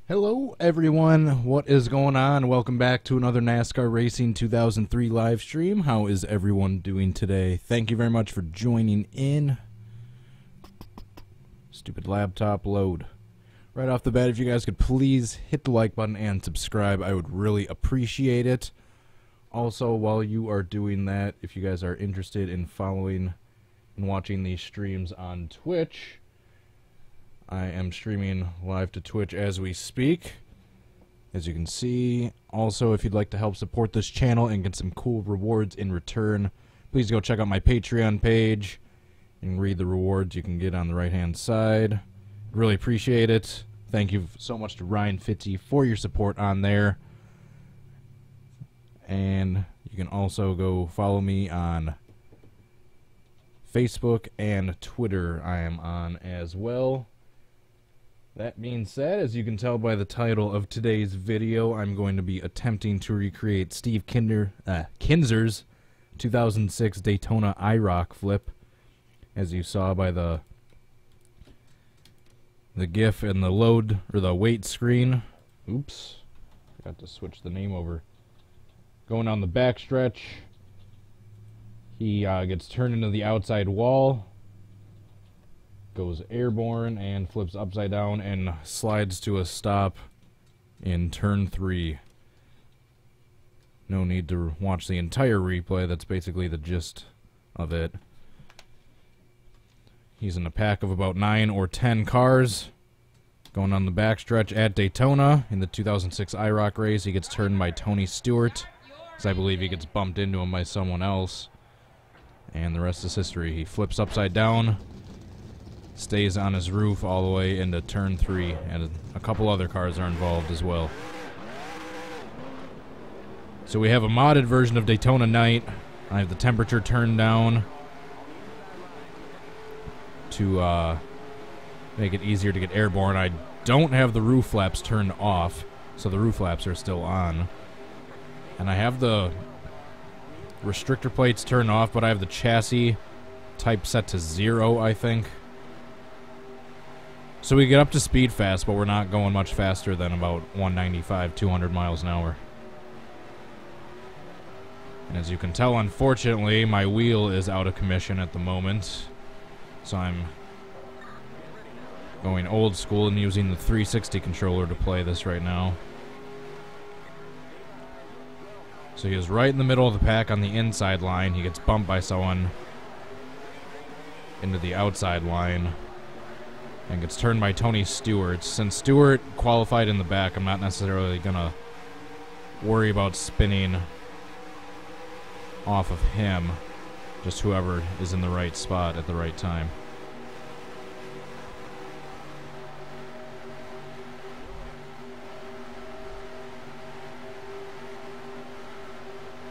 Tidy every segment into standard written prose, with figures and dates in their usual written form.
Hello everyone, what is going on? Welcome back to another NASCAR Racing 2003 live stream. How is everyone doing today? Thank you very much for joining in. Stupid laptop load. Right off the bat, if you guys could please hit the like button and subscribe, I would really appreciate it. Also, while you are doing that, if you guys are interested in following and watching these streams on Twitch, I am streaming live to Twitch as we speak, as you can see. Also, if you'd like to help support this channel and get some cool rewards in return, please go check out my Patreon page and read the rewards you can get on the right-hand side. Really appreciate it. Thank you so much to Ryan Fitzy for your support on there. And you can also go follow me on Facebook and Twitter. I am on as well. That being said, as you can tell by the title of today's video, I'm going to be attempting to recreate Steve Kinser's 2006 Daytona IROC flip, as you saw by the GIF and the load or the wait screen. Oops, forgot to switch the name over. Going on the backstretch, he gets turned into the outside wall, goes airborne and flips upside down and slides to a stop in turn 3. No need to watch the entire replay. That's basically the gist of it. He's in a pack of about 9 or 10 cars going on the backstretch at Daytona in the 2006 IROC race. He gets turned by Tony Stewart, because I believe he gets bumped into him by someone else, and the rest is history. He flips upside down, stays on his roof all the way into turn 3, and a couple other cars are involved as well. So we have a modded version of Daytona Night. I have the temperature turned down to make it easier to get airborne. I don't have the roof flaps turned off, so the roof flaps are still on. And I have the restrictor plates turned off, but I have the chassis type set to 0, I think. So we get up to speed fast, but we're not going much faster than about 195, 200 miles an hour. And as you can tell, unfortunately, my wheel is out of commission at the moment. So I'm going old school and using the 360 controller to play this right now. So he is right in the middle of the pack on the inside line. He gets bumped by someone into the outside line and gets turned by Tony Stewart. Since Stewart qualified in the back, I'm not necessarily going to worry about spinning off of him. Just whoever is in the right spot at the right time.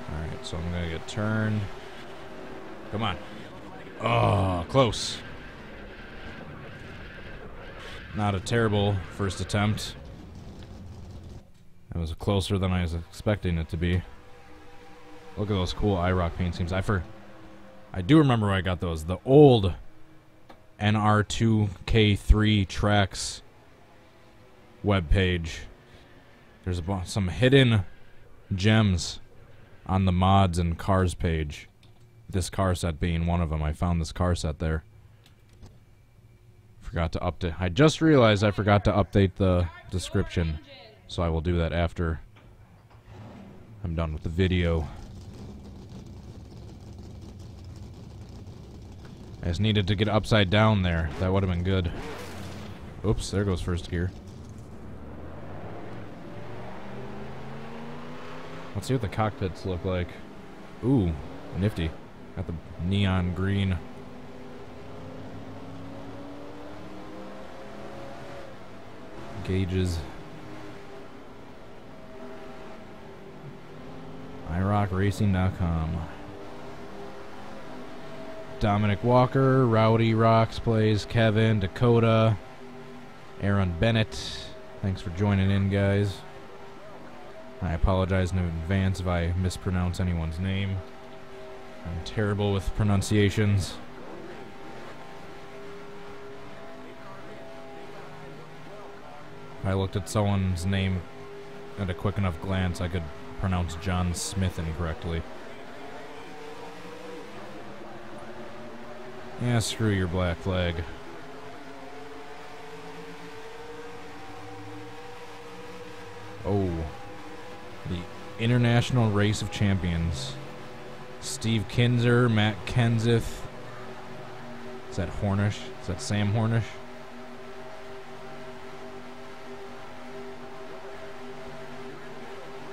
Alright, so I'm going to get turned. Come on. Oh, close. Not a terrible first attempt. That was closer than I was expecting it to be. Look at those cool IROC paint schemes. I do remember where I got those. The old NR2003 tracks webpage. There's some hidden gems on the mods and cars page. This car set being one of them. I found this car set there. Forgot to update. I just realized I forgot to update the description, so I will do that after I'm done with the video. I just needed to get upside down there. That would have been good. Oops, there goes first gear. Let's see what the cockpits look like. Ooh, nifty. Got the neon green. Gauges. IROCracing.com. Dominic Walker, Rowdy Rocks plays, Kevin, Dakota, Aaron Bennett. Thanks for joining in, guys. I apologize in advance if I mispronounce anyone's name. I'm terrible with pronunciations. I looked at someone's name at a quick enough glance, I could pronounce John Smith incorrectly. Yeah, screw your black flag. Oh. The International Race of Champions. Steve Kinser, Matt Kenseth. Is that Hornish? Is that Sam Hornish?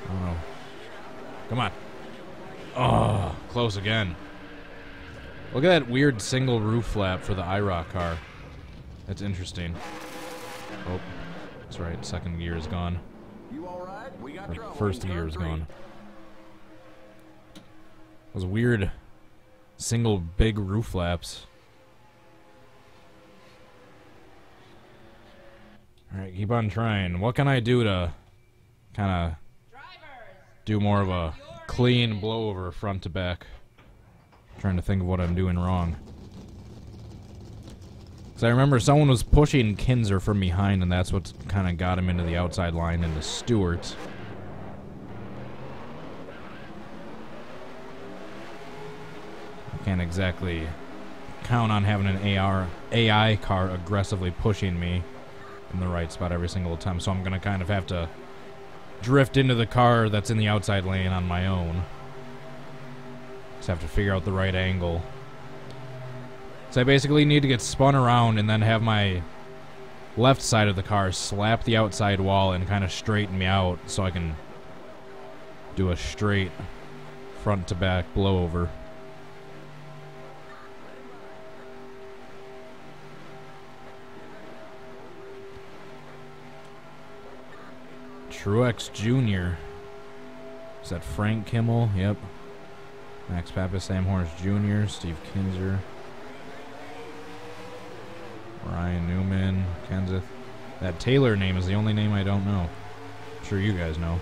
Oh. Come on. Oh, close again. Look at that weird single roof flap for the IROC car. That's interesting. Oh, that's right. Second gear is gone. You all right? We got trouble. First gear is gone. Those weird single big roof flaps. Alright, keep on trying. What can I do to kind of do more of a clean blowover front to back? Trying to think of what I'm doing wrong. Because I remember someone was pushing Kinser from behind, and that's what kind of got him into the outside line into Stewart. I can't exactly count on having an AI car aggressively pushing me in the right spot every single time, so I'm going to kind of have to drift into the car that's in the outside lane on my own. Just have to figure out the right angle. So I basically need to get spun around and then have my left side of the car slap the outside wall and kind of straighten me out so I can do a straight front to back blowover. Truex Jr. Is that Frank Kimmel? Yep. Max Pappas, Sam Hornish Jr., Steve Kinser, Ryan Newman, Kenseth. That Taylor name is the only name I don't know. I'm sure you guys know.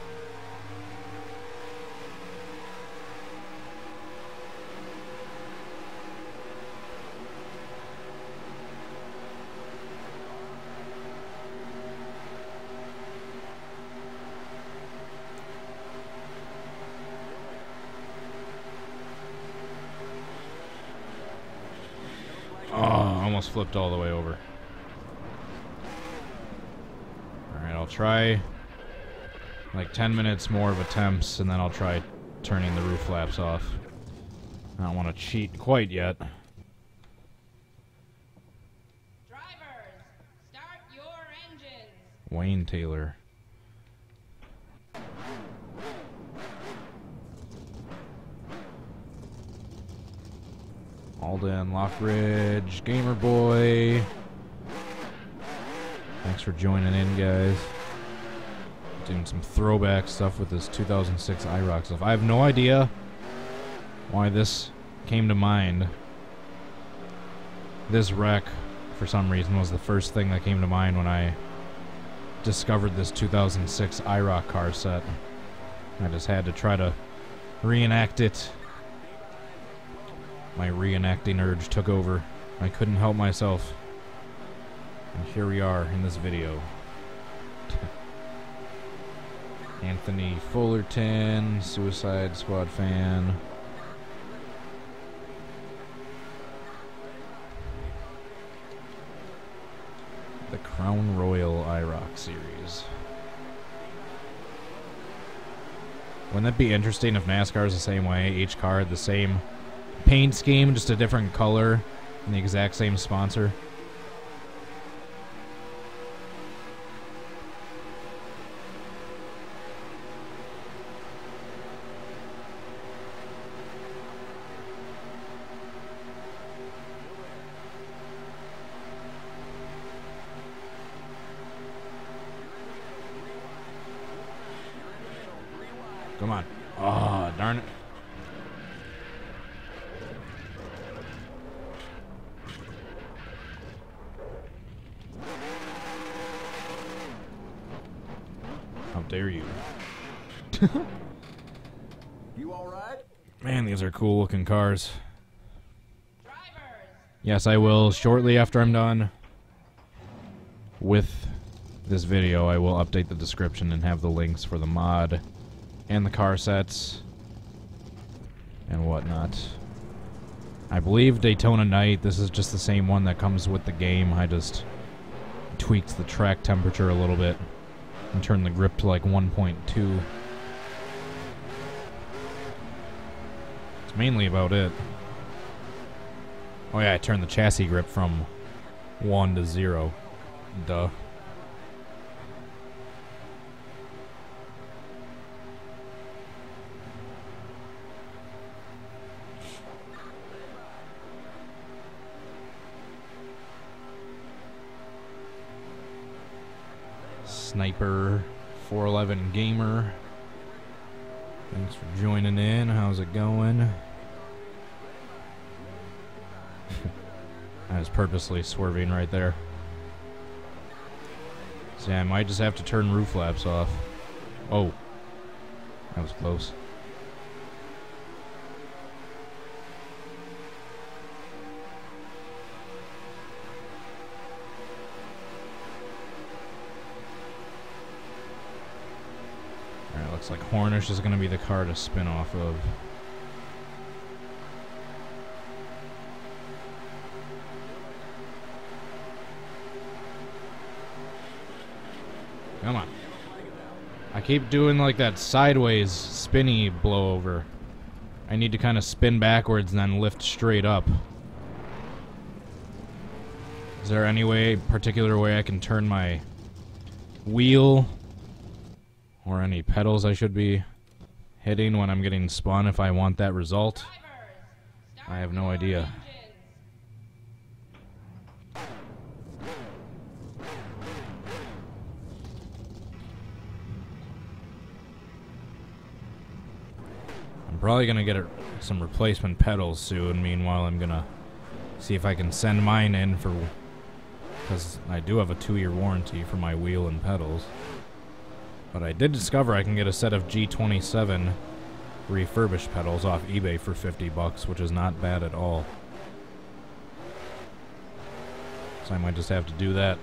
Almost flipped all the way over. Alright, I'll try like 10 minutes more of attempts, and then I'll try turning the roof flaps off. I don't want to cheat quite yet. Drivers, start your engines. Wayne Taylor. Alden, Lockridge, Gamer Boy. Thanks for joining in, guys. Doing some throwback stuff with this 2006 IROC stuff. I have no idea why this came to mind. This wreck, for some reason, was the first thing that came to mind when I discovered this 2006 IROC car set. I just had to try to reenact it. My reenacting urge took over. I couldn't help myself. And here we are in this video. Anthony Fullerton, Suicide Squad fan. The Crown Royal IROC series. Wouldn't that be interesting if NASCAR is the same way? Each car had the same paint scheme, just a different color, and the exact same sponsor. Come on. Oh, darn it. How dare you? You all right? Man, these are cool looking cars. Drivers, Yes, I will shortly after I'm done with this video, I will update the description and have the links for the mod and the car sets and whatnot. I believe Daytona Night, this is just the same one that comes with the game. I just tweaked the track temperature a little bit and turned the grip to like 1.2. It's mainly about it. Oh yeah, I turned the chassis grip from 1 to 0. Duh. Sniper 411 Gamer. Thanks for joining in. How's it going? I was purposely swerving right there. See, I might just have to turn roof flaps off. Oh. That was close. Alright, looks like Hornish is going to be the car to spin off of. Come on. I keep doing like that sideways spinny blowover. I need to kind of spin backwards and then lift straight up. Is there any particular way I can turn my wheel or any pedals I should be hitting when I'm getting spun if I want that result? I have no idea. I'm probably going to get some replacement pedals soon. Meanwhile, I'm going to see if I can send mine in because I do have a 2-year warranty for my wheel and pedals. But I did discover I can get a set of G27 refurbished pedals off eBay for $50, which is not bad at all. So I might just have to do that.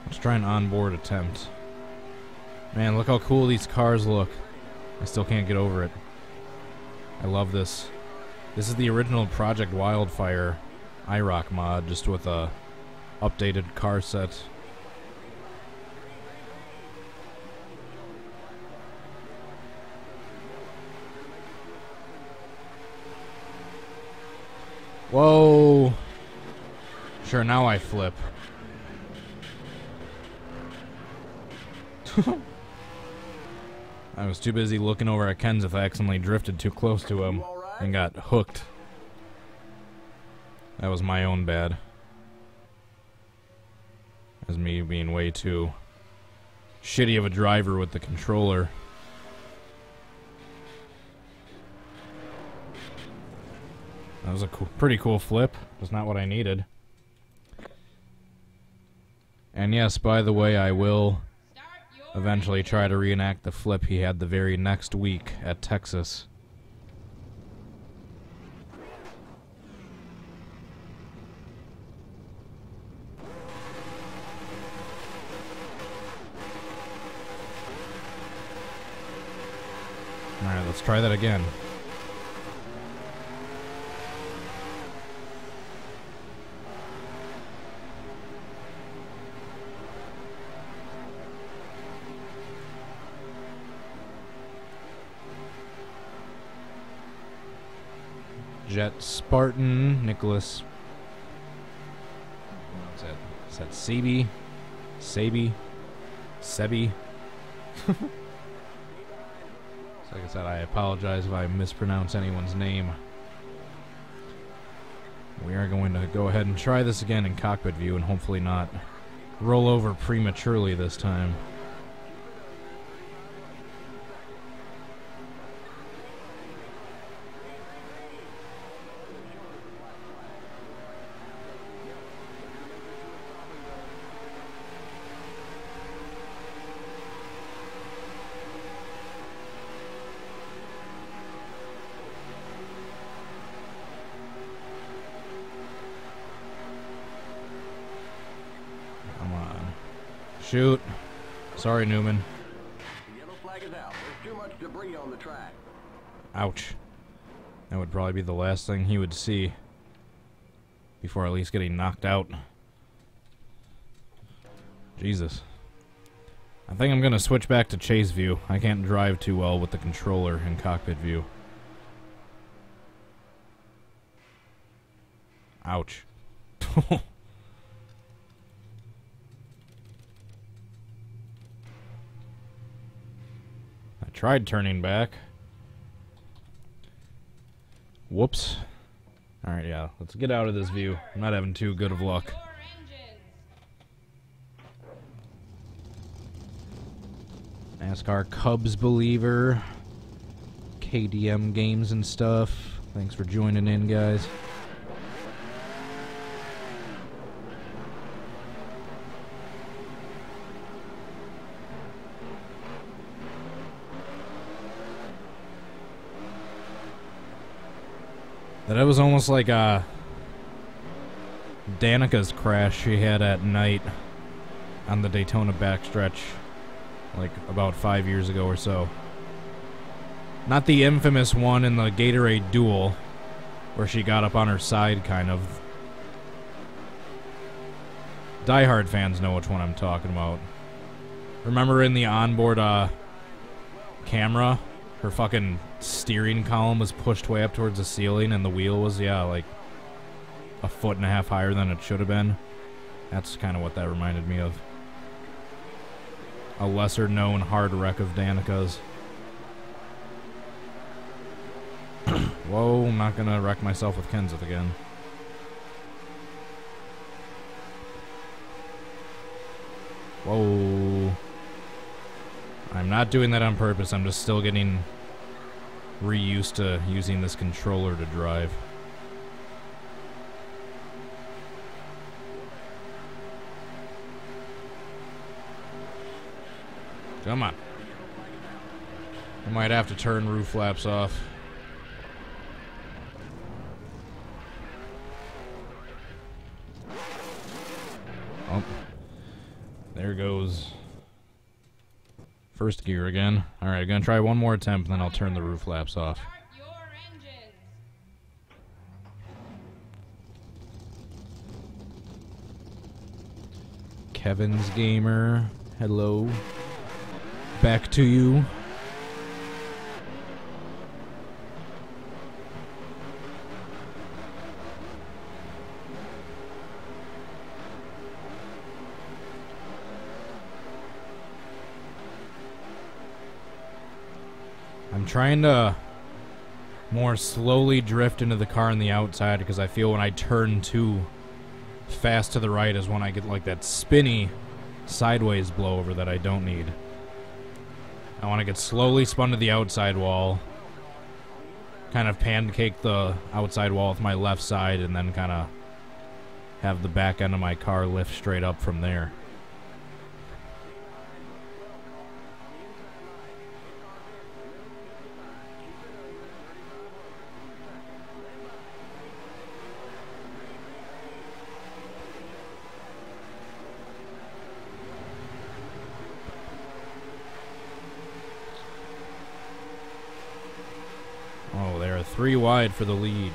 Let's try an onboard attempt. Man, look how cool these cars look. I still can't get over it. I love this. This is the original Project Wildfire IROC mod, just with a updated car set. Whoa! Sure, now I flip. I was too busy looking over at Kenseth. I accidentally drifted too close to him and got hooked. That was my own bad. As me being way too shitty of a driver with the controller. That was a pretty cool flip. That's not what I needed. And yes, by the way, I will eventually try to reenact the flip he had the very next week at Texas. Alright, let's try that again. Jet Spartan, Nicholas. What's that? Is that Sebi? Sabi? Sebi? Like I said, I apologize if I mispronounce anyone's name. We are going to go ahead and try this again in cockpit view and hopefully not roll over prematurely this time. shoot. Sorry, Newman. The yellow flag is out. There's too much debris on the track. Ouch. That would probably be the last thing he would see before at least getting knocked out. Jesus. I think I'm gonna switch back to chase view. I can't drive too well with the controller in cockpit view. Ouch. I tried turning back. Whoops. Alright, yeah. Let's get out of this view. I'm not having too good of luck. NASCAR Cubs believer. KDM games and stuff. Thanks for joining in, guys. That was almost like Danica's crash she had at night on the Daytona backstretch, like about 5 years ago or so. Not the infamous one in the Gatorade Duel, where she got up on her side, kind of. Die-hard fans know which one I'm talking about. Remember in the onboard camera, her fucking steering column was pushed way up towards the ceiling and the wheel was, yeah, like a 1.5 foot higher than it should have been. That's kind of what that reminded me of. A lesser-known hard wreck of Danica's. Whoa, I'm not gonna wreck myself with Kinser again. Whoa. I'm not doing that on purpose, I'm just still getting reused to using this controller to drive. Come on. I might have to turn roof flaps off. Oh. There goes first gear again. Alright, I'm gonna try one more attempt and then I'll turn the roof flaps off. Kevin's Gamer, hello. Back to you. I'm trying to more slowly drift into the car on the outside because I feel when I turn too fast to the right is when I get like that spinny sideways blowover that I don't need. I want to get slowly spun to the outside wall, kind of pancake the outside wall with my left side, and then kind of have the back end of my car lift straight up from there. Oh, they are 3 wide for the lead.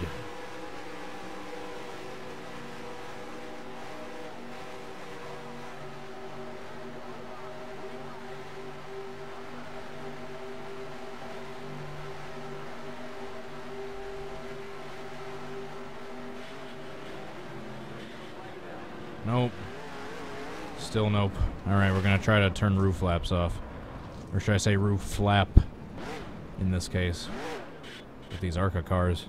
Nope. Still nope. Alright, we're going to try to turn roof flaps off. Or should I say roof flap in this case. With these ARCA cars.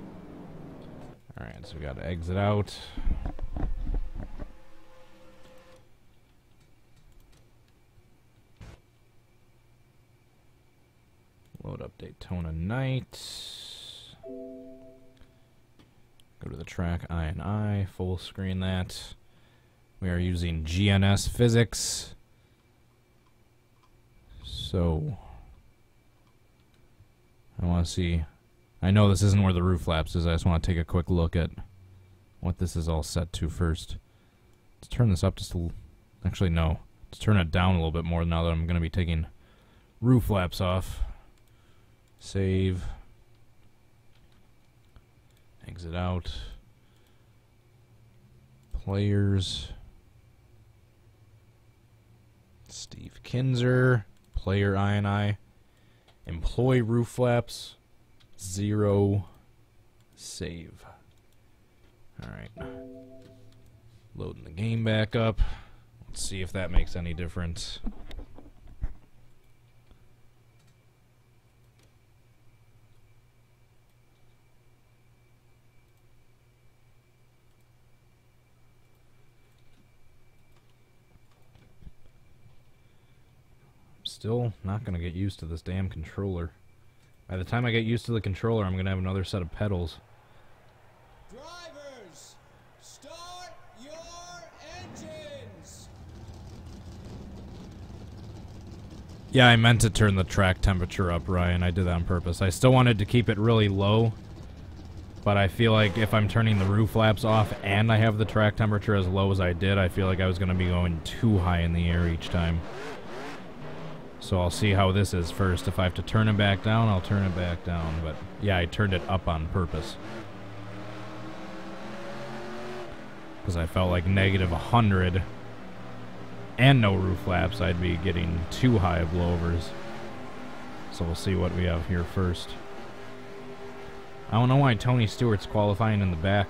Alright, so we got to exit out. Load up Daytona Night. Go to the track I&I, full screen that. We are using GNS physics. So I want to see. I know this isn't where the roof flaps is. I just want to take a quick look at what this is all set to first. Let's turn this up just a actually no. Let's turn it down a little bit more now that I'm going to be taking roof flaps off. Save. Exit out. Players. Steve Kinser. Player INI. Employ roof flaps. 0. Save. Alright. Loading the game back up. Let's see if that makes any difference. Still not going to get used to this damn controller. By the time I get used to the controller, I'm going to have another set of pedals. Drivers, start your engines. Yeah, I meant to turn the track temperature up, Ryan. I did that on purpose. I still wanted to keep it really low, but I feel like if I'm turning the roof flaps off and I have the track temperature as low as I did, I feel like I was going to be going too high in the air each time. So I'll see how this is first. If I have to turn it back down, I'll turn it back down. But yeah, I turned it up on purpose. Because I felt like negative 100 and no roof flaps, I'd be getting too high of blowovers. So we'll see what we have here first. I don't know why Tony Stewart's qualifying in the back.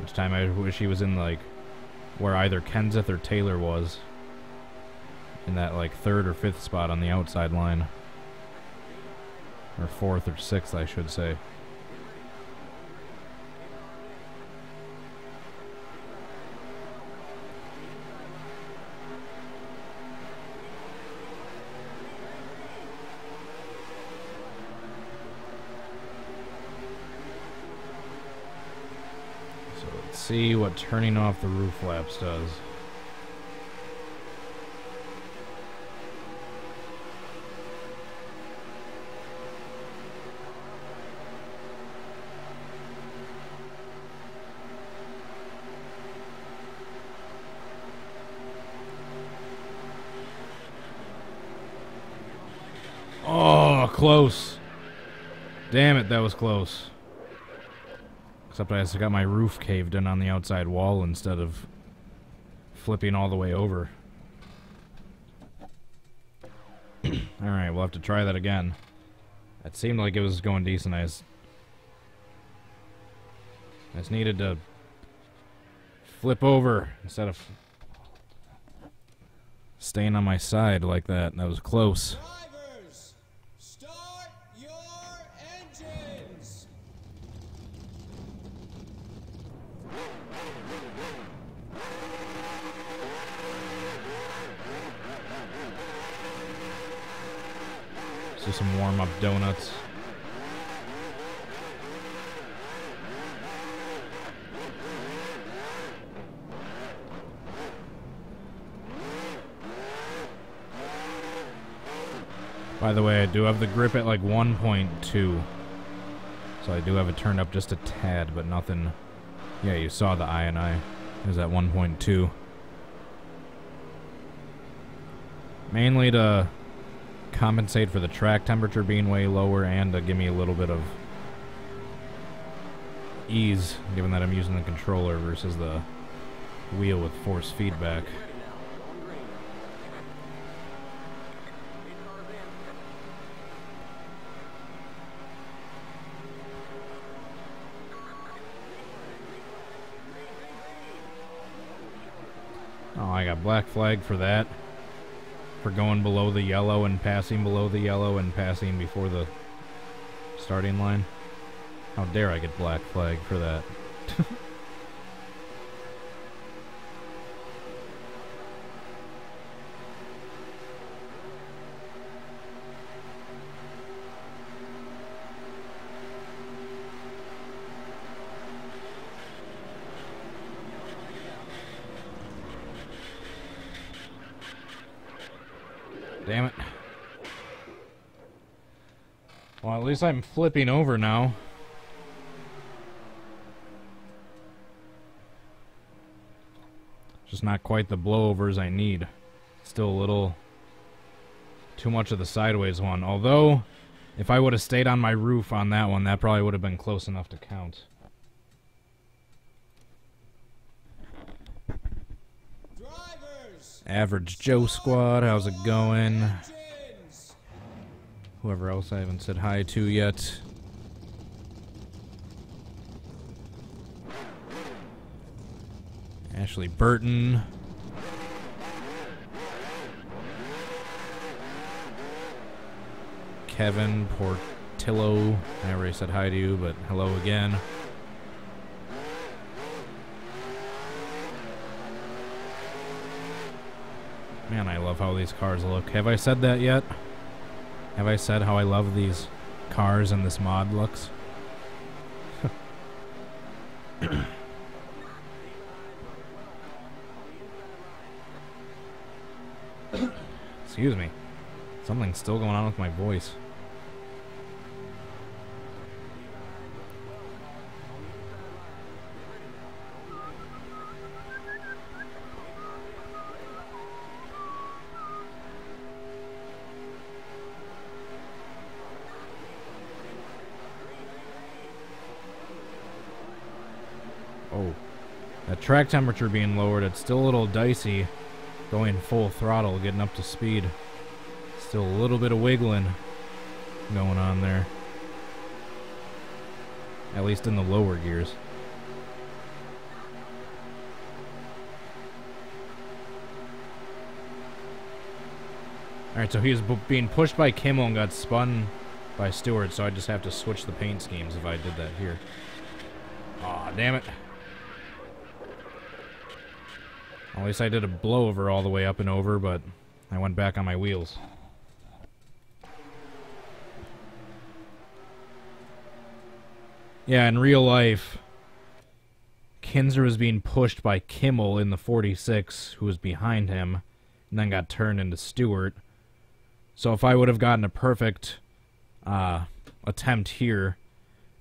Each time I wish he was in like where either Kenseth or Taylor was. In that like 3rd or 5th spot on the outside line. Or 4th or 6th, I should say. So let's see what turning off the roof flaps does. Oh, close. Damn it, that was close. Except I just got my roof caved in on the outside wall instead of flipping all the way over. Alright, we'll have to try that again. That seemed like it was going decent. I just needed to flip over instead of staying on my side like that. That was close. Drivers, start your engines. So some warm-up donuts. By the way, I do have the grip at like 1.2. So I do have it turned up just a tad, but nothing. Yeah, you saw the INI. It was at 1.2. Mainly to compensate for the track temperature being way lower and to give me a little bit of ease, given that I'm using the controller versus the wheel with force feedback. Oh, I got black flag for that. For going below the yellow and passing below the yellow and passing before the starting line. How dare I get black flag for that? Damn it. Well, at least I'm flipping over now. Just not quite the blowovers I need. Still a little too much of the sideways one. Although, if I would have stayed on my roof on that one, that probably would have been close enough to count. Drivers, Average Joe Squad, how's it going? engines. Whoever else I haven't said hi to yet. Ashley Burton. Kevin Portillo. I already said hi to you, but hello again. Man, I love how these cars look. Have I said that yet? Have I said how I love these cars and this mod looks? Excuse me. Something's still going on with my voice. Oh, that track temperature being lowered, it's still a little dicey going full throttle, getting up to speed. Still a little bit of wiggling going on there. At least in the lower gears. Alright, so he was being pushed by Kimmel and got spun by Stewart, so I just have to switch the paint schemes if I did that here. Aw, damn it. At least I did a blowover all the way up and over, but I went back on my wheels. Yeah, in real life, Kinser was being pushed by Kimmel in the 46, who was behind him, and then got turned into Stewart. So if I would have gotten a perfect attempt here,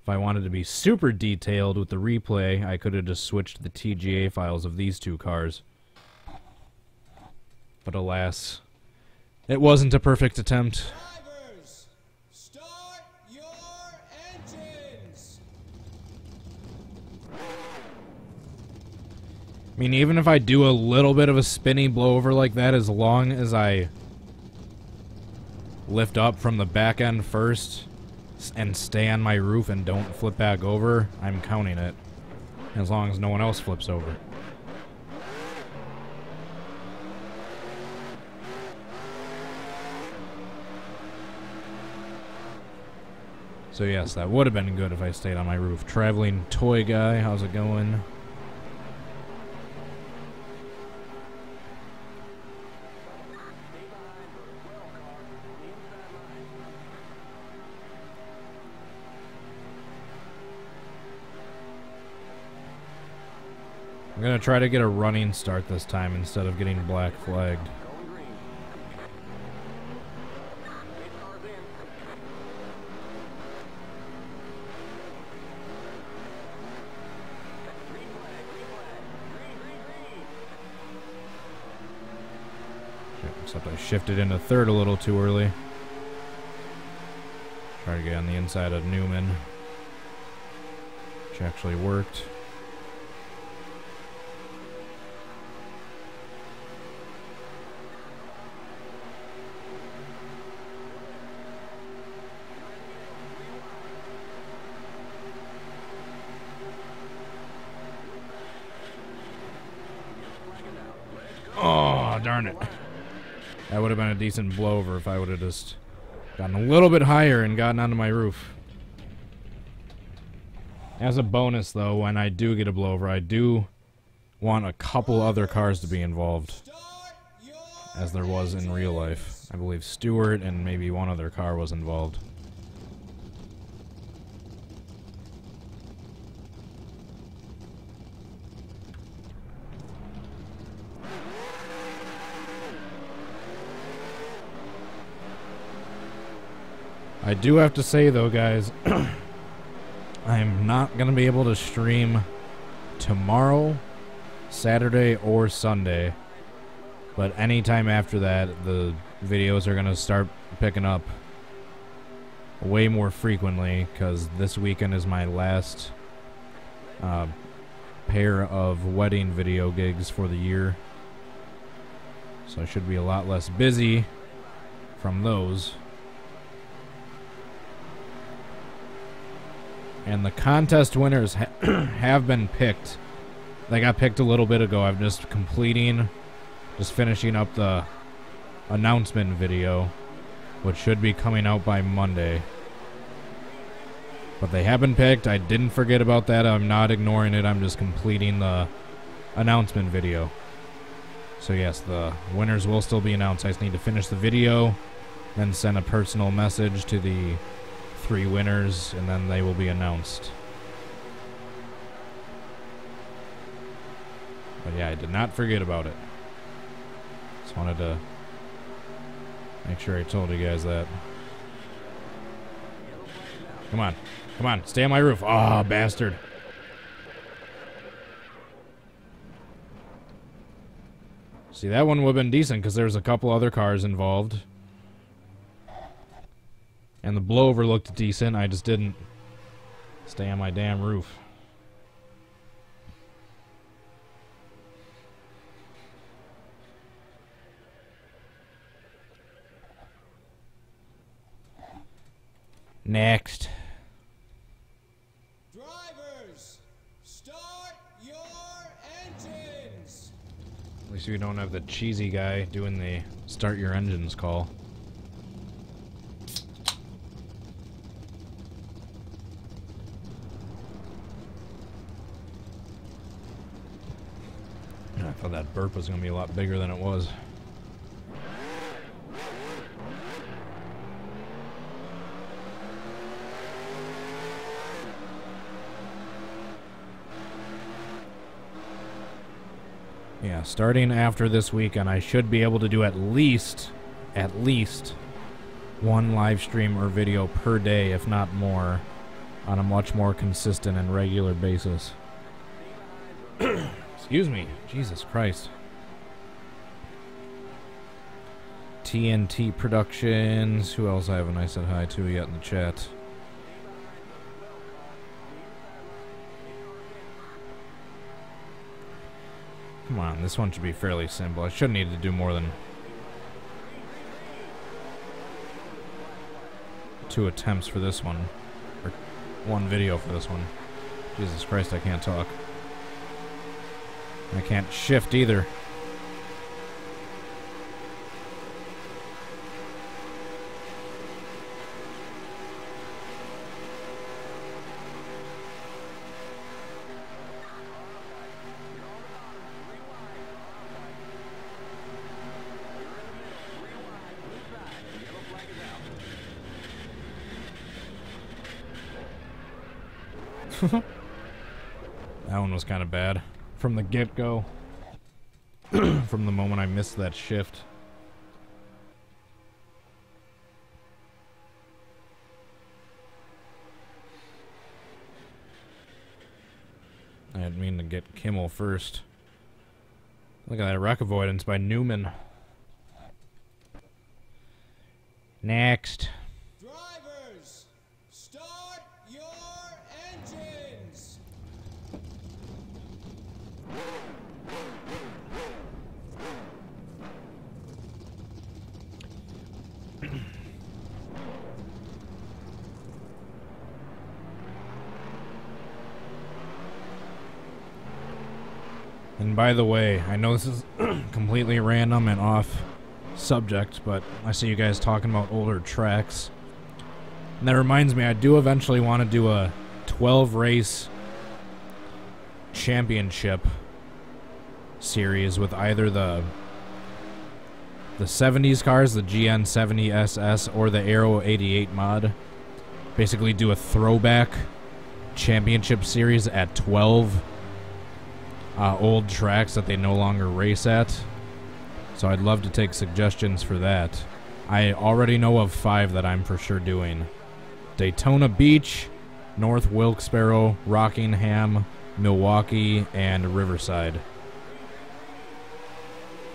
if I wanted to be super detailed with the replay, I could have just switched the TGA files of these two cars. But alas, it wasn't a perfect attempt. Drivers, start your engines. I mean, even if I do a little bit of a spinny blowover like that, as long as I lift up from the back end first and stay on my roof and don't flip back over, I'm counting it. As long as no one else flips over. So yes, that would have been good if I stayed on my roof. Traveling toy guy, how's it going? I'm gonna try to get a running start this time instead of getting black flagged. Except I shifted into third a little too early. Try to get on the inside of Newman, which actually worked. Oh, darn it. That would have been a decent blowover if I would have just gotten a little bit higher and gotten onto my roof. As a bonus, though, when I do get a blowover, I do want a couple other cars to be involved, as there was in real life. I believe Stewart and maybe one other car was involved. I do have to say, though, guys, I'm not going to be able to stream tomorrow, Saturday, or Sunday But anytime after that, the videos are going to start picking up way more frequently, because this weekend is my last pair of wedding video gigs for the year. So I should be a lot less busy from those. And the contest winners have been picked. They got picked a little bit ago. I'm just finishing up the announcement video, which should be coming out by Monday. But they have been picked. I didn't forget about that. I'm not ignoring it. I'm just completing the announcement video. So yes, the winners will still be announced. I just need to finish the video, then send a personal message to the 3 winners, and then they will be announced. But yeah, I did not forget about it. Just wanted to make sure I told you guys that. Come on. Come on. Stay on my roof. Ah, bastard. See, that one would have been decent because there's a couple other cars involved. And the blowover looked decent. I just didn't stay on my damn roof. Next. Drivers, start your engines. At least we don't have the cheesy guy doing the start your engines call. I thought that burp was going to be a lot bigger than it was. Yeah, starting after this weekend, I should be able to do at least one live stream or video per day, if not more, on a much more consistent and regular basis. Excuse me. Jesus Christ. TNT Productions. Who else haven't I said hi to yet in the chat? Come on, this one should be fairly simple. I shouldn't need to do more than 2 attempts for this one. Or 1 video for this one. Jesus Christ, I can't talk. I can't shift either. That one was kind of bad. From the get-go. From the moment I missed that shift. I didn't mean to get Kimmel first. Look at that wreck avoidance by Newman. Next. Drivers, start your engines. And by the way, I know this is completely random and off subject, but I see you guys talking about older tracks. And that reminds me, I do eventually want to do a 12-race championship series with either the 70s cars, the GN70 SS, or the Aero 88 mod. Basically do a throwback championship series at 12 old tracks that they no longer race at. So I'd love to take suggestions for that. I already know of 5 that I'm for sure doing. Daytona Beach, North Wilkes-Barre, Rockingham, Milwaukee, and Riverside.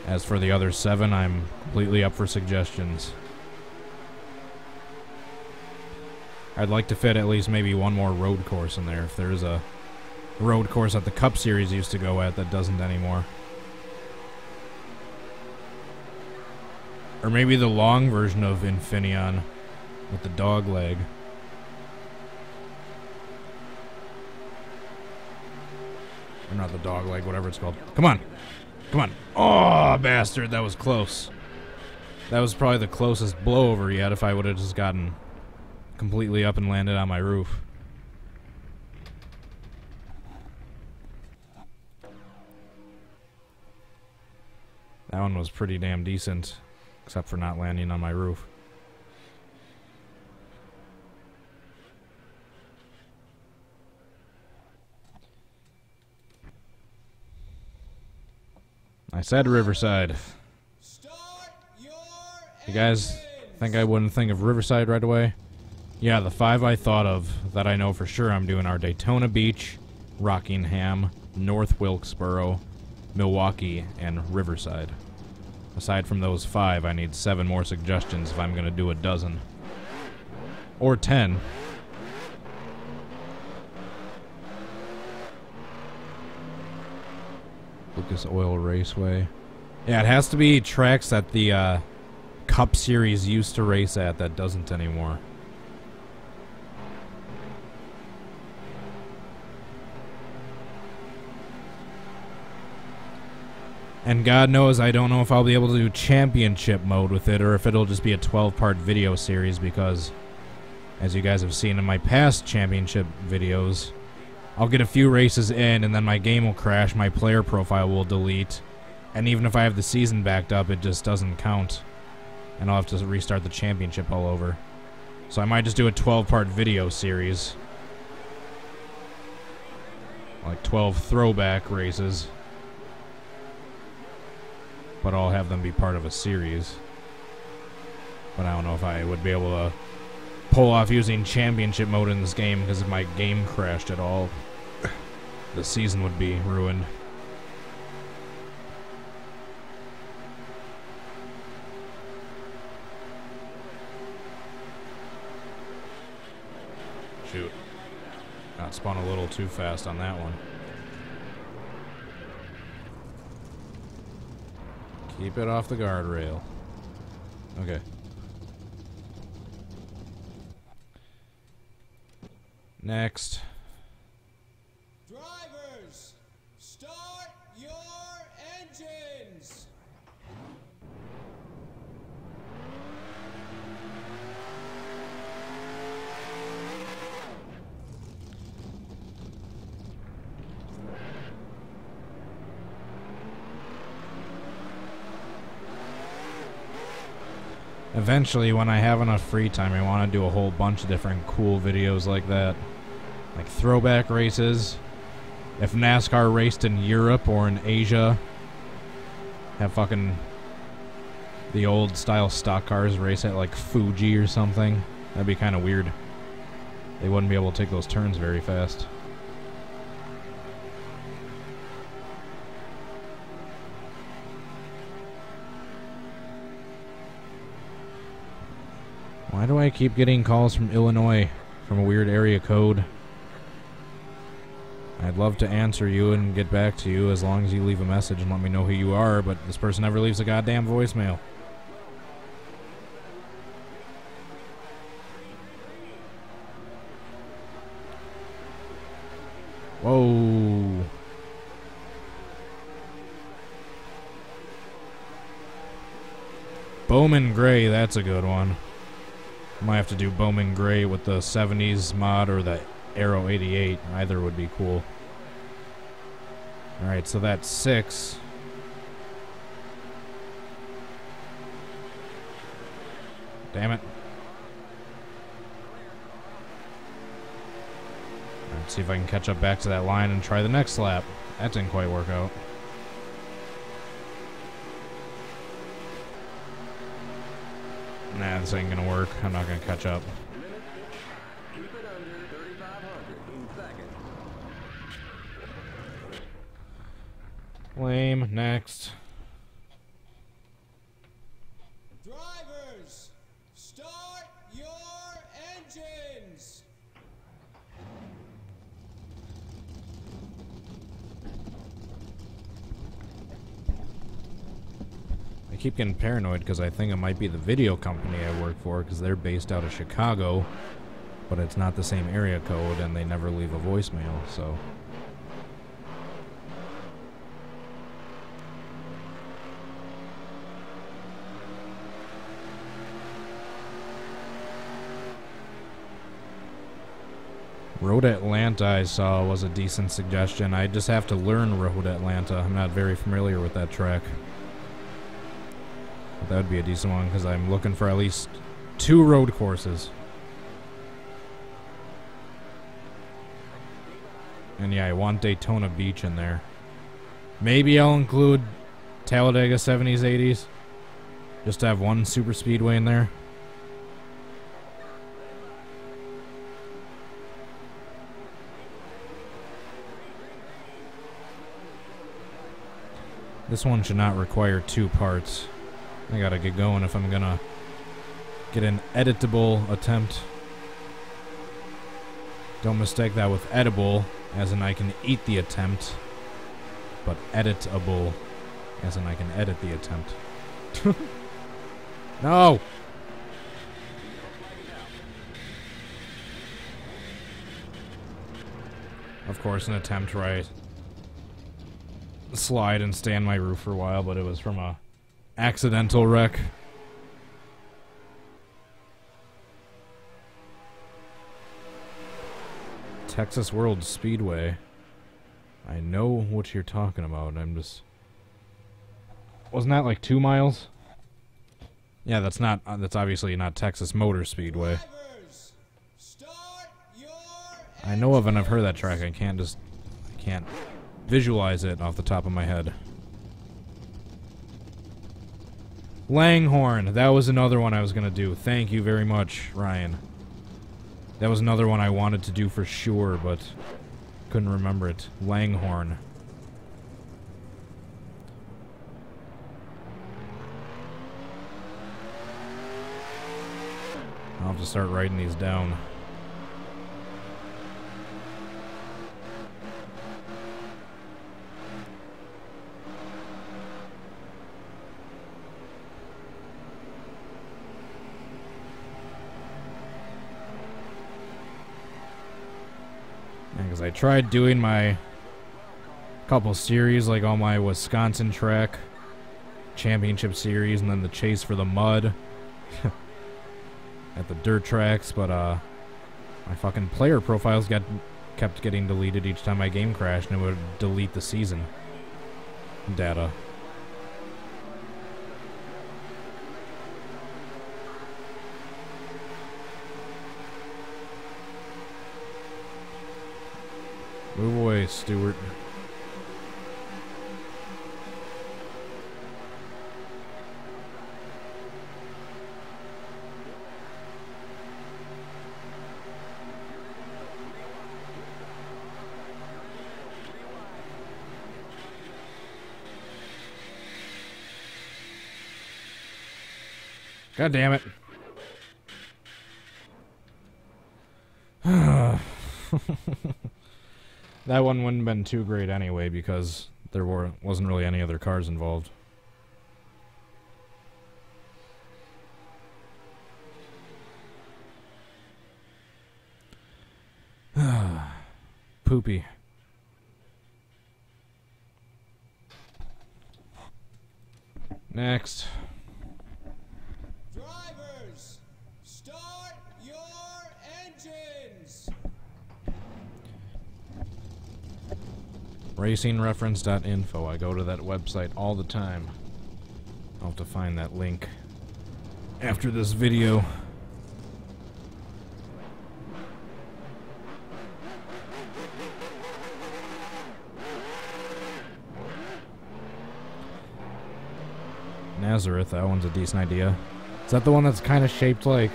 As for the other 7, I'm completely up for suggestions. I'd like to fit at least maybe one more road course in there, if there's a road course that the Cup Series used to go at that doesn't anymore. Or maybe the long version of Infineon with the dog leg. Or not the dog leg, whatever it's called. Come on. Come on. Oh, bastard. That was close. That was probably the closest blowover yet if I would have just gotten completely up and landed on my roof. That one was pretty damn decent, except for not landing on my roof. I said Riverside. You guys think I wouldn't think of Riverside right away? Yeah, the 5 I thought of that I know for sure I'm doing are Daytona Beach, Rockingham, North Wilkesboro, Milwaukee, and Riverside. Aside from those 5, I need 7 more suggestions if I'm going to do a dozen. Or 10. Lucas Oil Raceway. Yeah, it has to be tracks that the Cup Series used to race at that doesn't anymore. And God knows I don't know if I'll be able to do championship mode with it or if it'll just be a 12-part video series because, as you guys have seen in my past championship videos, I'll get a few races in and then my game will crash, my player profile will delete, and even if I have the season backed up, it just doesn't count. And I'll have to restart the championship all over. So I might just do a 12-part video series. Like 12 throwback races. But I'll have them be part of a series. But I don't know if I would be able to pull off using championship mode in this game, because if my game crashed at all, the season would be ruined. Shoot. Got spun a little too fast on that one. Keep it off the guardrail. Okay. Next. Drivers, start your engines. Eventually, when I have enough free time, I want to do a whole bunch of different cool videos like that. Like throwback races. If NASCAR raced in Europe or in Asia, have fucking the old style stock cars race at like Fuji or something. That'd be kind of weird. They wouldn't be able to take those turns very fast. Why do I keep getting calls from Illinois from a weird area code? I'd love to answer you and get back to you as long as you leave a message and let me know who you are, but this person never leaves a goddamn voicemail. Whoa. Bowman Gray, that's a good one. Might have to do Bowman Gray with the 70s mod or the Aero 88. Either would be cool. Alright, so that's 6. Damn it. Let's see if I can catch up back to that line and try the next lap. That didn't quite work out. Nah, this ain't gonna work. I'm not gonna catch up. Keep it under 3,500 in seconds. Lame. Next. keep getting paranoid because I think it might be the video company I work for because they're based out of Chicago, but it's not the same area code and they never leave a voicemail, so... Road Atlanta I saw was a decent suggestion. I just have to learn Road Atlanta. I'm not very familiar with that track. But that would be a decent one because I'm looking for at least 2 road courses. And yeah, I want Daytona Beach in there. Maybe I'll include Talladega 70s, 80s. Just to have one super speedway in there. This one should not require 2 parts. I gotta get going if I'm gonna get an editable attempt. Don't mistake that with edible, as in I can eat the attempt, but editable, as in I can edit the attempt. No! Of course, an attempt where I slide and stay on my roof for a while, but it was from a accidental wreck. Texas World Speedway. I know what you're talking about. I'm just... Wasn't that like 2 miles? Yeah, that's not. That's obviously not Texas Motor Speedway. Drivers, start your I know of and I've heard that track. I can't visualize it off the top of my head. Langhorne. That was another one I was gonna do. Thank you very much, Ryan. That was another one I wanted to do for sure, but couldn't remember it. Langhorne. I'll have to start writing these down. Because I tried doing my couple series, like all my Wisconsin track championship series, and then the chase for the mud at the dirt tracks, but my fucking player profiles kept getting deleted each time my game crashed, and it would delete the season data. Move away, Stuart. God damn it. That one wouldn't have been too great anyway because there wasn't really any other cars involved. Poopy. Next. drivers, start your engines. RacingReference.info. I go to that website all the time. I'll have to find that link after this video. Nazareth, that one's a decent idea. Is that the one that's kind of shaped like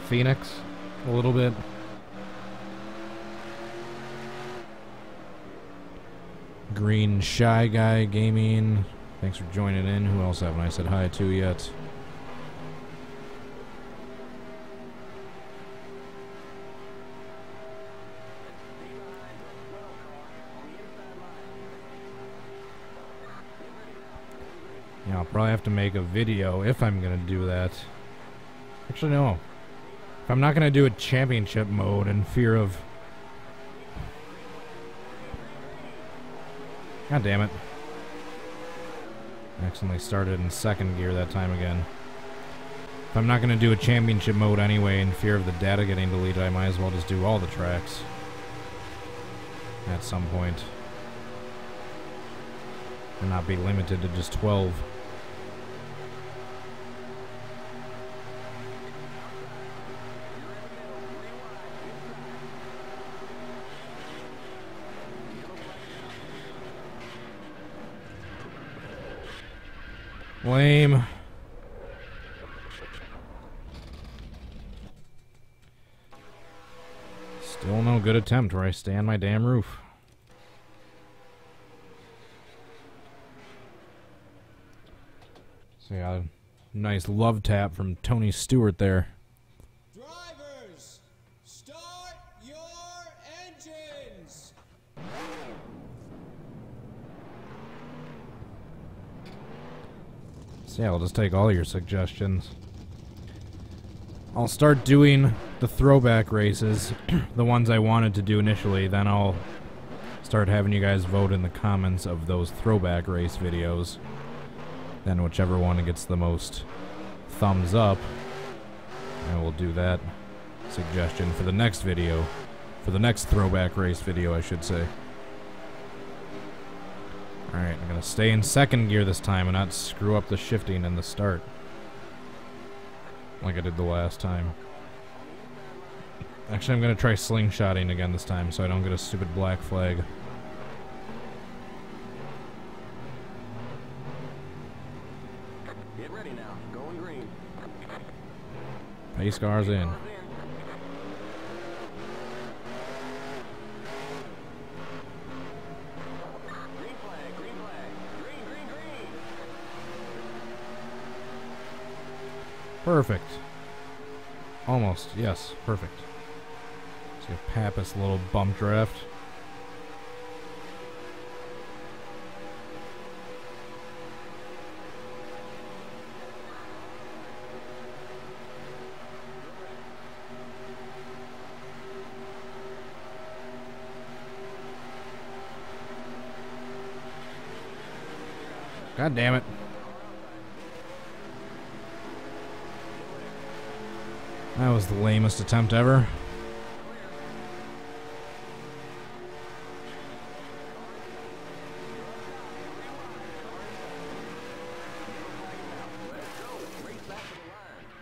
Phoenix? A little bit. Green Shy Guy Gaming. Thanks for joining in. Who else haven't I said hi to yet? Yeah, I'll probably have to make a video if I'm gonna do that. Actually, no. If I'm not gonna do a championship mode in fear of... God damn it. Accidentally started in second gear that time again. If I'm not gonna do a championship mode anyway in fear of the data getting deleted, I might as well just do all the tracks. At some point. And not be limited to just 12. Lame. Still no good attempt where I stay on my damn roof. So yeah, nice love tap from Tony Stewart there. Drivers, start your engines. So yeah, I'll just take all your suggestions. I'll start doing the throwback races, the ones I wanted to do initially, then I'll start having you guys vote in the comments of those throwback race videos. Then whichever one gets the most thumbs up, I will do that suggestion for the next video. For the next throwback race video, I should say. Alright, I'm gonna stay in second gear this time and not screw up the shifting and the start. Like I did the last time. Actually, I'm gonna try slingshotting again this time so I don't get a stupid black flag. Get ready now. Going green. Pace cars in. Green flag, green flag. Green, green, green. Perfect. Almost, yes, perfect. See a Pappas little bump draft. God damn it. That was the lamest attempt ever.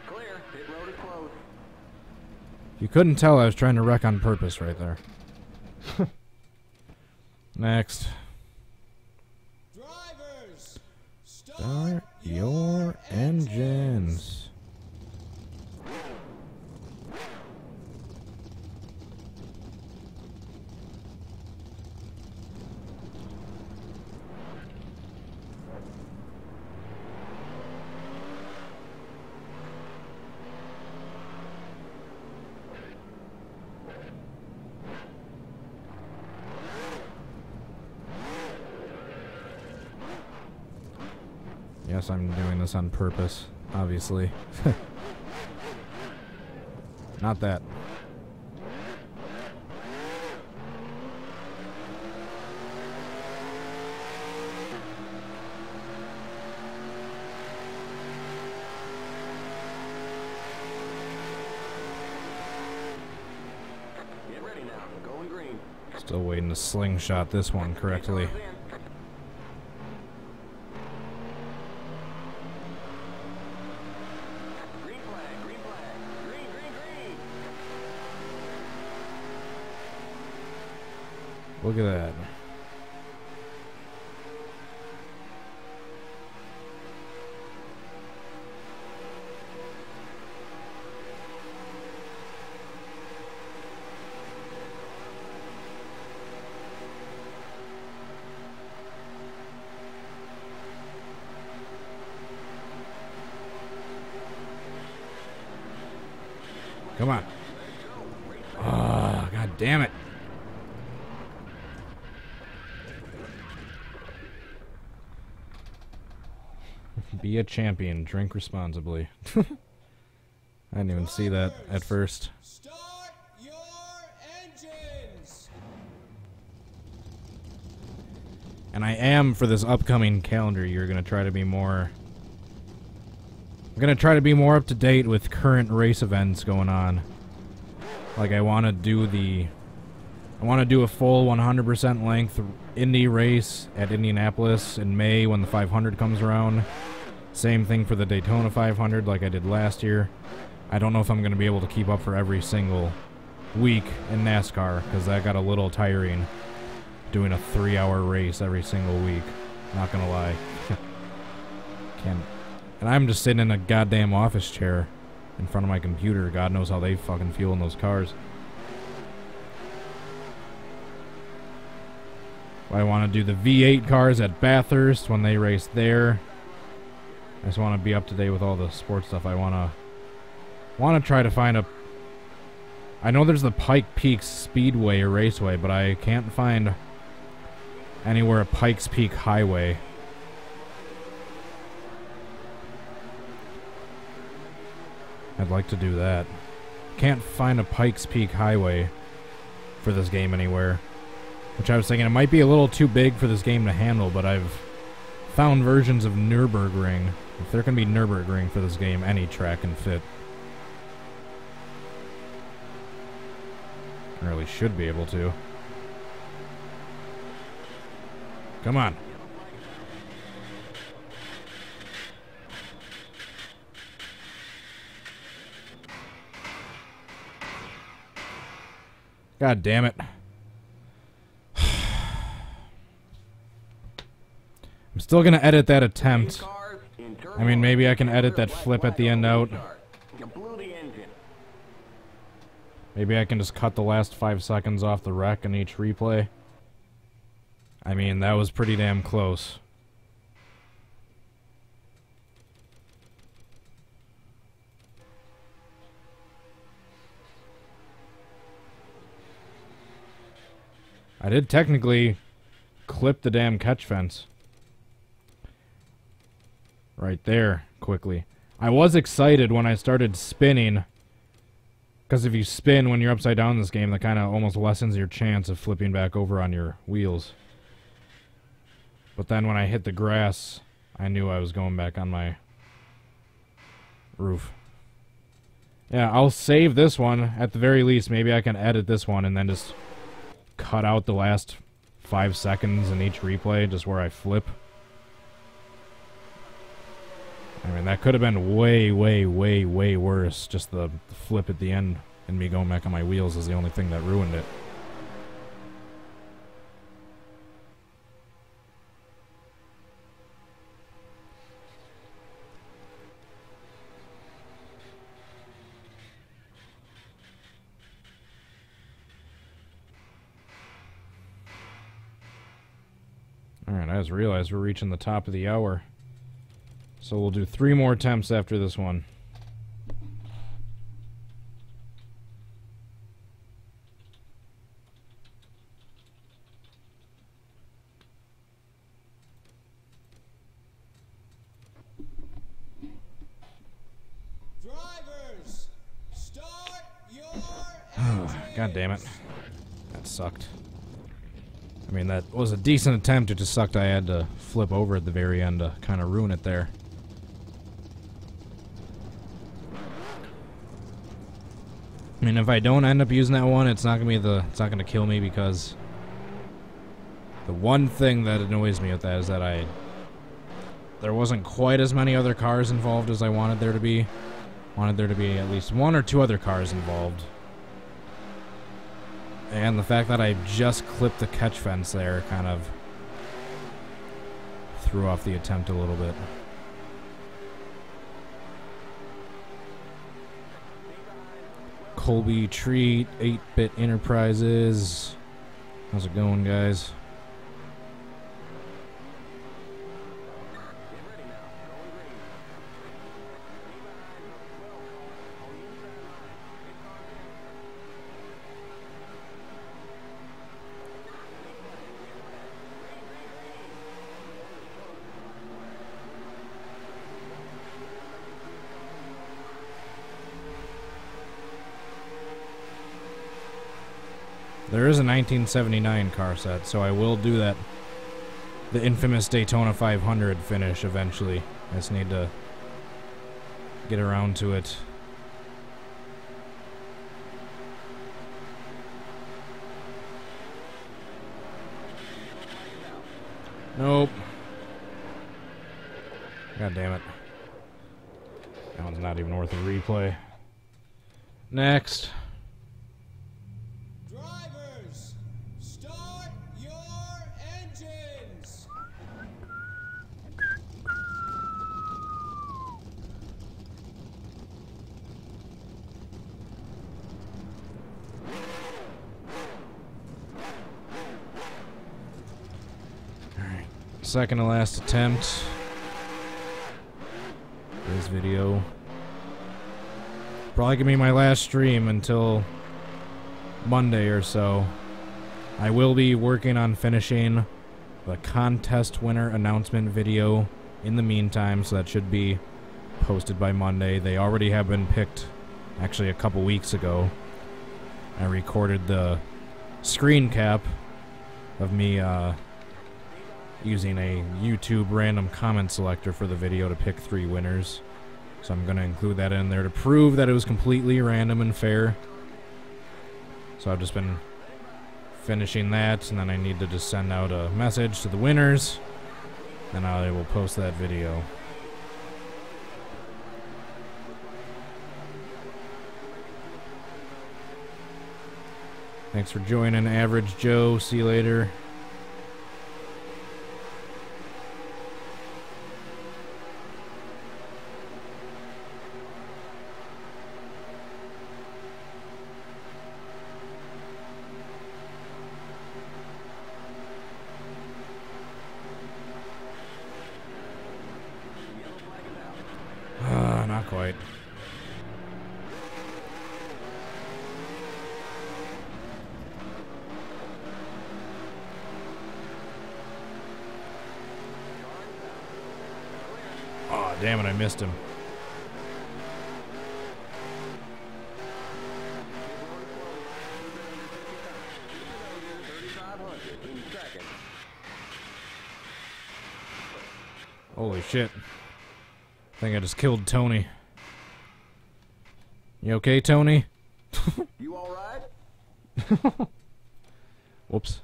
Clear. Pit road is closed. You couldn't tell I was trying to wreck on purpose right there. Next. Drivers, Start your engines. Yes, I'm doing this on purpose, obviously. Not that. Get ready now. Going green. Still waiting to slingshot this one correctly. Cars in. Green flag, green flag. Green, green, green. Look at that. Come on. Ah, God damn it. Be a champion. Drink responsibly. I didn't even see that at first. Start your engines. And I am, for this upcoming calendar year, going to try to be more... I'm going to try to be more up to date with current race events going on. Like, I want to do a full 100% length Indy race at Indianapolis in May when the 500 comes around. Same thing for the Daytona 500 like I did last year. I don't know if I'm going to be able to keep up for every single week in NASCAR, because that got a little tiring, doing a 3-hour race every single week. Not going to lie. Can't. And I'm just sitting in a goddamn office chair in front of my computer. God knows how they fucking feel in those cars. I want to do the V8 cars at Bathurst when they race there. I just want to be up to date with all the sports stuff. I want to try to find a... I know there's the Pike Peaks Speedway or Raceway, but I can't find anywhere a Pikes Peak Highway. I'd like to do that. Can't find a Pikes Peak Highway for this game anywhere. Which I was thinking it might be a little too big for this game to handle, but I've found versions of Nürburgring. If there can be Nürburgring for this game, any track can fit. I really should be able to. Come on. God damn it. I'm still gonna edit that attempt. I mean, maybe I can edit that flip at the end out. Maybe I can just cut the last 5 seconds off the wreck in each replay. I mean, that was pretty damn close. I did technically clip the damn catch fence. Right there, quickly. I was excited when I started spinning, because if you spin when you're upside down in this game, that kind of almost lessens your chance of flipping back over on your wheels. But then when I hit the grass, I knew I was going back on my roof. Yeah, I'll save this one. At the very least, maybe I can edit this one and then just cut out the last 5 seconds in each replay, just where I flip. I mean, that could have been way, way, way, way worse. Just the flip at the end and me going back on my wheels is the only thing that ruined it. Alright, I just realized we're reaching the top of the hour. So we'll do 3 more attempts after this one. Drivers, start your engines. God damn it. That sucked. I mean, that was a decent attempt. It just sucked I had to flip over at the very end to kind of ruin it there. I mean, if I don't end up using that one, it's not gonna kill me, because the one thing that annoys me with that is that there wasn't quite as many other cars involved as I wanted there to be. Wanted there to be at least 1 or 2 other cars involved. And the fact that I just clipped the catch fence there kind of threw off the attempt a little bit. Colby Treat, 8-Bit Enterprises. How's it going, guys? There is a 1979 car set, so I will do that. The infamous Daytona 500 finish eventually. I just need to get around to it. Nope. God damn it. That one's not even worth a replay. Next. Drivers, start your engines. Alright. Second to last attempt. This video. Probably gonna be my last stream until Monday or so. I will be working on finishing the contest winner announcement video in the meantime, so that should be posted by Monday. They already have been picked actually a couple weeks ago. I recorded the screen cap of me using a YouTube random comment selector for the video to pick 3 winners. So I'm going to include that in there to prove that it was completely random and fair. So I've just been finishing that, and then I need to just send out a message to the winners. Then I will post that video. Thanks for joining, Average Joe. See you later. Not quite. Oh, damn it, I missed him. Holy shit. I think I just killed Tony. You okay, Tony? You all right? Whoops.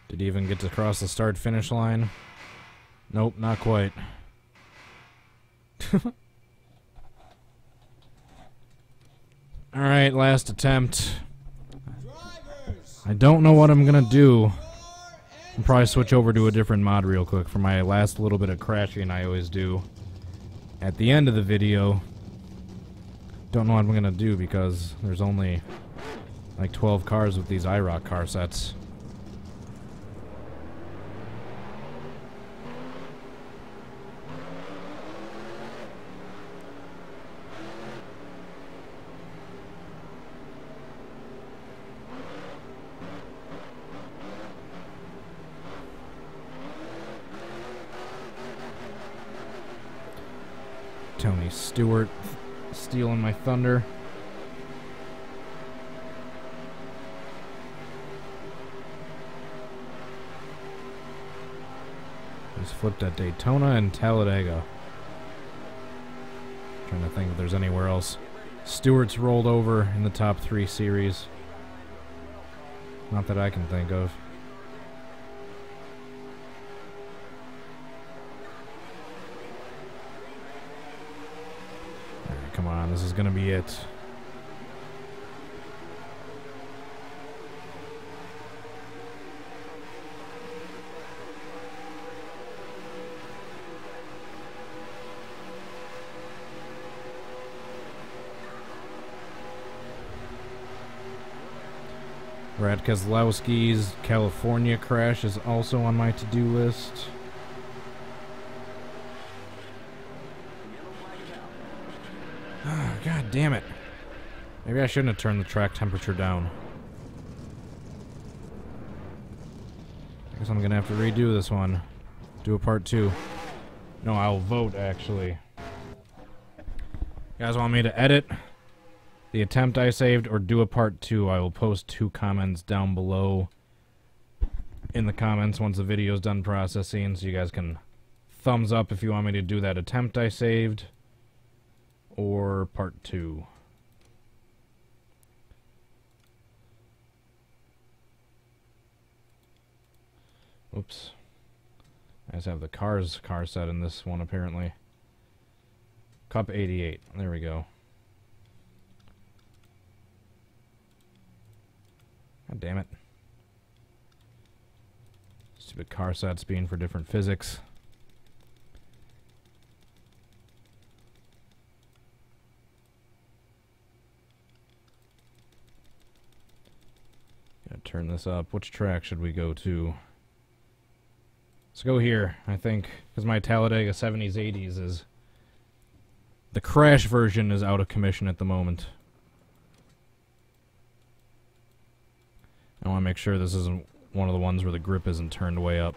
Did he even get to cross the start-finish line? Nope, not quite. Alright, last attempt. I don't know what I'm gonna do. I'll probably switch over to a different mod real quick for my last little bit of crashing I always do at the end of the video. Don't know what I'm gonna do because there's only like 12 cars with these IROC car sets. Tony Stewart stealing my thunder. Just flipped at Daytona and Talladega. Trying to think if there's anywhere else. Stewart's rolled over in the top 3 series. Not that I can think of. Come on, this is gonna be it. Brad Keselowski's California crash is also on my to-do list. God damn it. Maybe I shouldn't have turned the track temperature down. I guess I'm gonna have to redo this one. Do a part 2. No, I'll vote, actually. You guys want me to edit the attempt I saved or do a part 2? I will post 2 comments down below in the comments once the video's done processing, so you guys can thumbs up if you want me to do that attempt I saved or part 2. Oops. I just have the car set in this one, apparently. Cup 88. There we go. God damn it. Stupid car sets being for different physics. Gotta turn this up. Which track should we go to? Let's go here, I think, because my Talladega 70s 80s is... The crash version is out of commission at the moment. I want to make sure this isn't one of the ones where the grip isn't turned way up.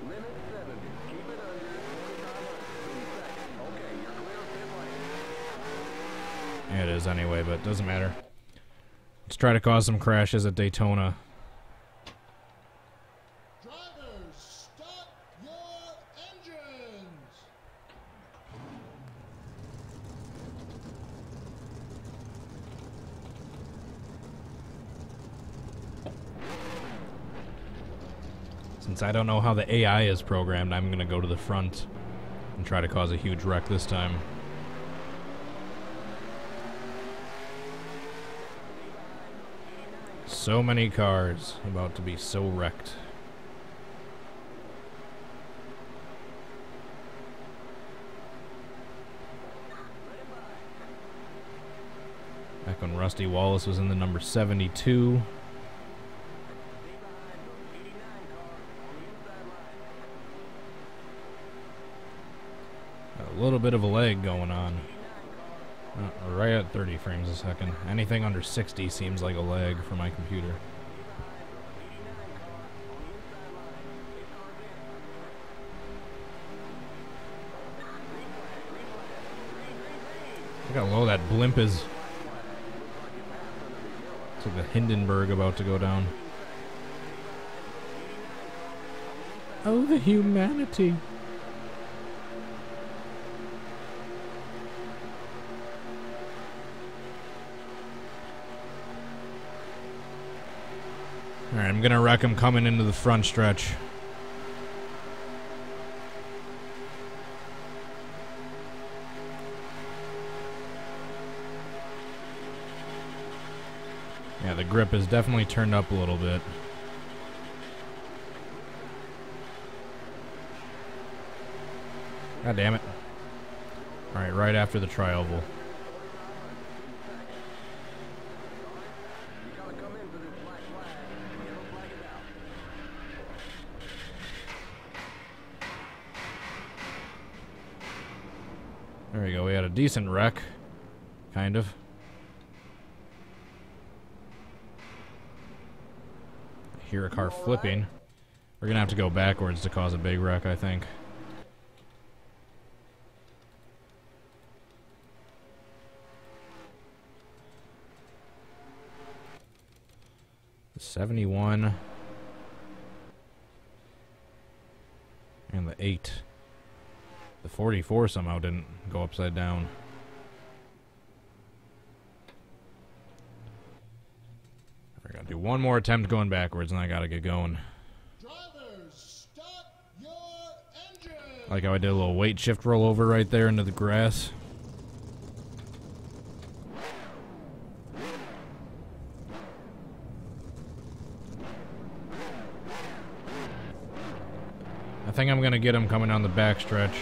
Limit 70. Keep it under 2900 in second. Okay, you're clear of pit lane. Yeah, it is anyway, but it doesn't matter. Let's try to cause some crashes at Daytona. Drivers, start your engines. Since I don't know how the AI is programmed, I'm going to go to the front and try to cause a huge wreck this time. So many cars about to be so wrecked. Back when Rusty Wallace was in the number 72. A little bit of a lag going on. Right at 30 frames a second. Anything under 60 seems like a lag for my computer. Look how low that blimp is. It's like the Hindenburg about to go down. Oh, the humanity. Alright, I'm gonna wreck him coming into the front stretch. Yeah, the grip is definitely turned up a little bit. God damn it. Alright, right after the tri-oval. There we go, we had a decent wreck. Kind of. I hear a car flipping. We're gonna have to go backwards to cause a big wreck, I think. The 71. And the 8. The 44 somehow didn't go upside down. We're gonna do one more attempt going backwards and I gotta get going. Drivers, start your engines. Like how I did a little weight shift rollover right there into the grass. I think I'm gonna get him coming down the back stretch.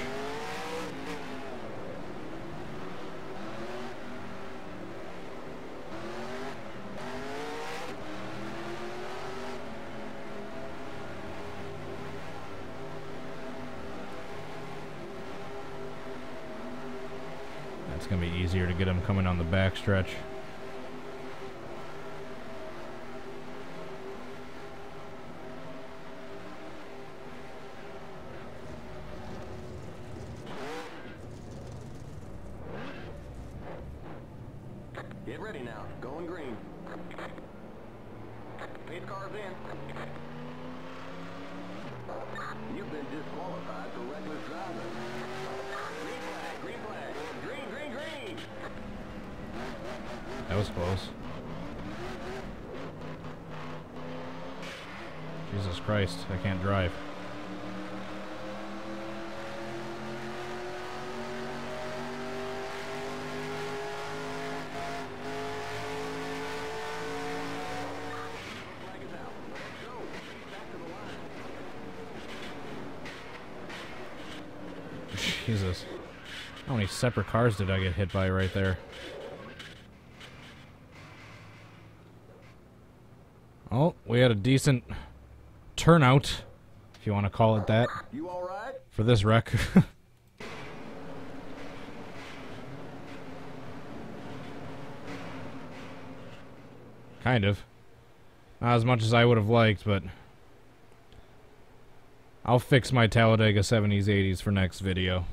It's gonna be easier to get him coming on the back stretch. Get ready now. Going green. Pace car's in. You've been disqualified for reckless driving. Green flag, green flag. Green, green, green. That was close. Jesus Christ, I can't drive. Flag is out. Go. Back to the line. Jesus. How many separate cars did I get hit by right there? Oh, we had a decent turnout, if you want to call it that, You all right? for this wreck. Kind of. Not as much as I would have liked, but I'll fix my Talladega 70s, 80s for next video.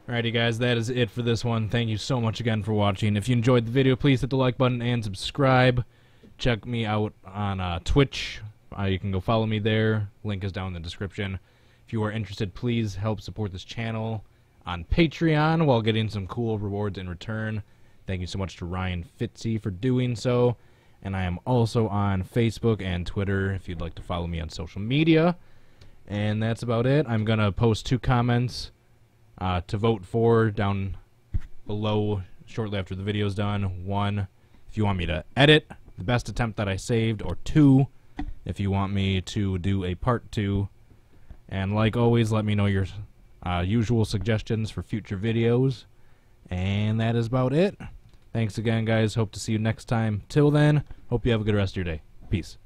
Alrighty guys, that is it for this one. Thank you so much again for watching. If you enjoyed the video, please hit the like button and subscribe. Check me out on Twitch. You can go follow me there. Link is down in the description. If you are interested, please help support this channel on Patreon while getting some cool rewards in return. Thank you so much to Ryan Fitzy for doing so. And I am also on Facebook and Twitter if you'd like to follow me on social media. And that's about it. I'm going to post 2 comments to vote for down below shortly after the video's done. 1, if you want me to edit the best attempt that I saved, or 2, if you want me to do a part 2. And like always, let me know your usual suggestions for future videos. And that is about it. Thanks again, guys. Hope to see you next time. Till then, hope you have a good rest of your day. Peace.